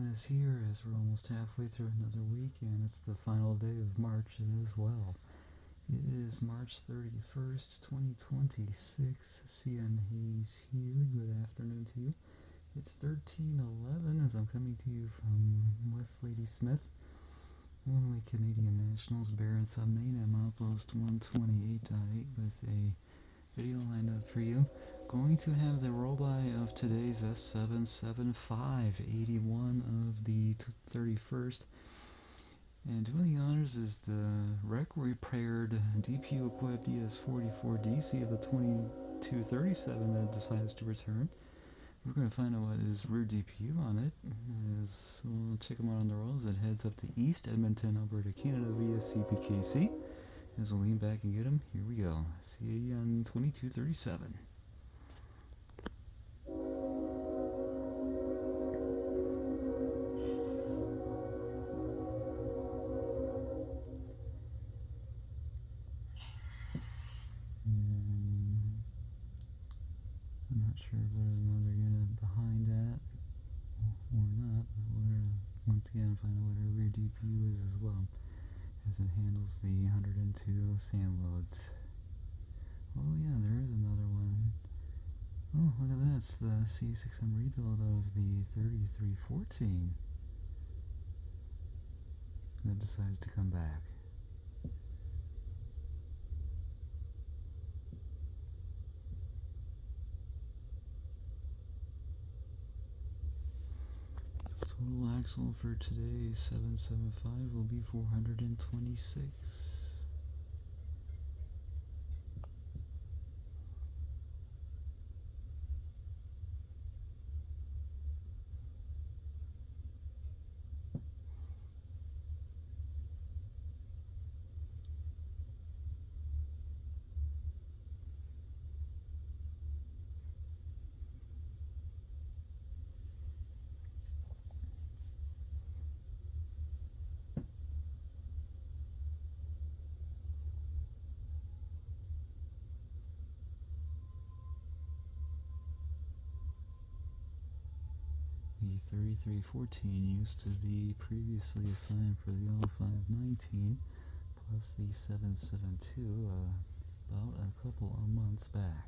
time is here as we're almost halfway through another week, and it's the final day of March as well. It is March 31st, 2026. CN Hayes here. Good afternoon to you. It's 13:11 as I'm coming to you from West Ladysmith. Only Canadian Nationals, Barron Submain. I'm Outpost 128.8 with a video lined up for you. Going to have the roll-by of today's S775, 81 of the 31st. And doing the honors is the rec-repaired DPU-equipped ES44 DC of the 2237 that decides to return. We're going to find out what is rear DPU on it. We'll check them out on the roll as it heads up to East Edmonton, Alberta, Canada via CPKC. As we'll lean back and get them, here we go. See you on 2237. I'm not sure if there's another unit behind that or not, but we're going to once again find out what our rear DPU is as well, as it handles the 102 sand loads. Oh yeah, there is another one. Oh, look at this, the C6M rebuild of the 3314 that decides to come back. Total axle for today's 775 will be 426. The 3314 used to be previously assigned for the L519 plus the 772 about a couple of months back.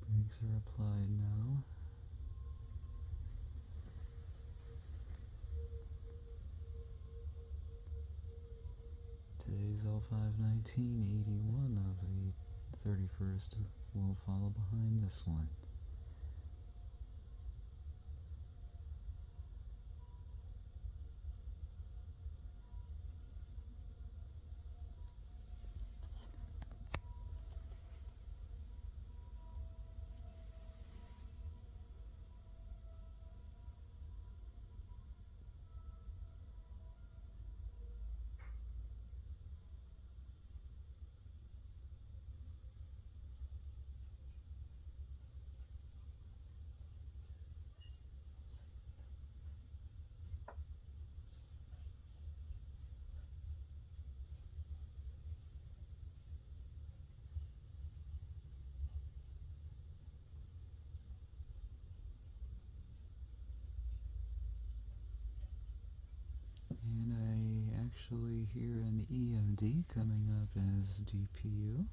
Brakes are applied now. Today's L519, 81 of the 31st will follow behind this one. And I actually hear an EMD coming up as DPU.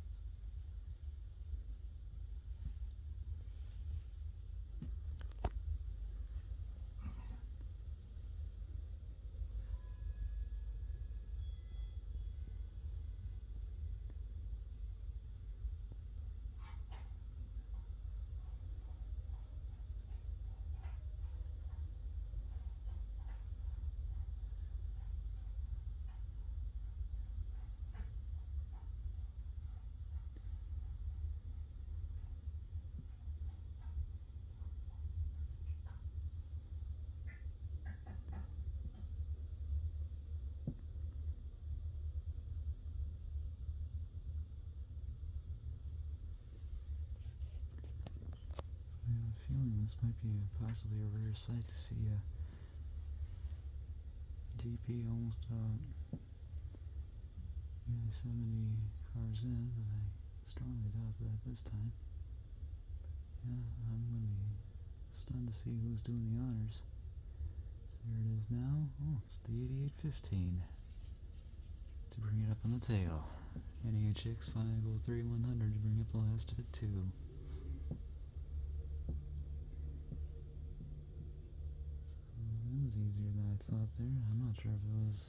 I have a feeling this might be possibly a rare sight to see a DP almost about 70 cars in, but I Strongly doubt that this time. Yeah, I'm going to be stunned to see who's doing the honors. So there it is now. Oh, it's the 8815 to bring it up on the tail. NEHX 503-100 to bring up the last of it too. That was easier than I thought there. I'm not sure if it was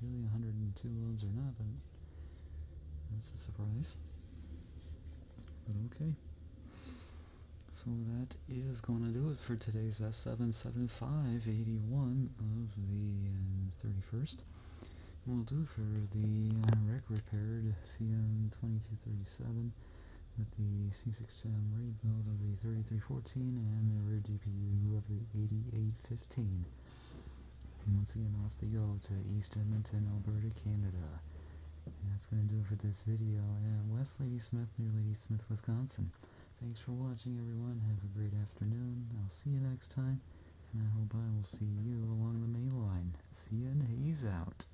really 102 loads or not, but that's a surprise. But okay. So that is going to do it for today's S775 81 of the 31st. We'll do for the wreck repaired CM2237 with the C6M raid build of the 3314 and the rear DPU of the 8815. And once again, off they go to East Edmonton, Alberta, Canada. And that's going to do it for this video at West Ladysmith near Ladysmith, Wisconsin. Thanks for watching, everyone. Have a great afternoon. I'll see you next time, and I hope I will see you along the main line. See ya and haze out.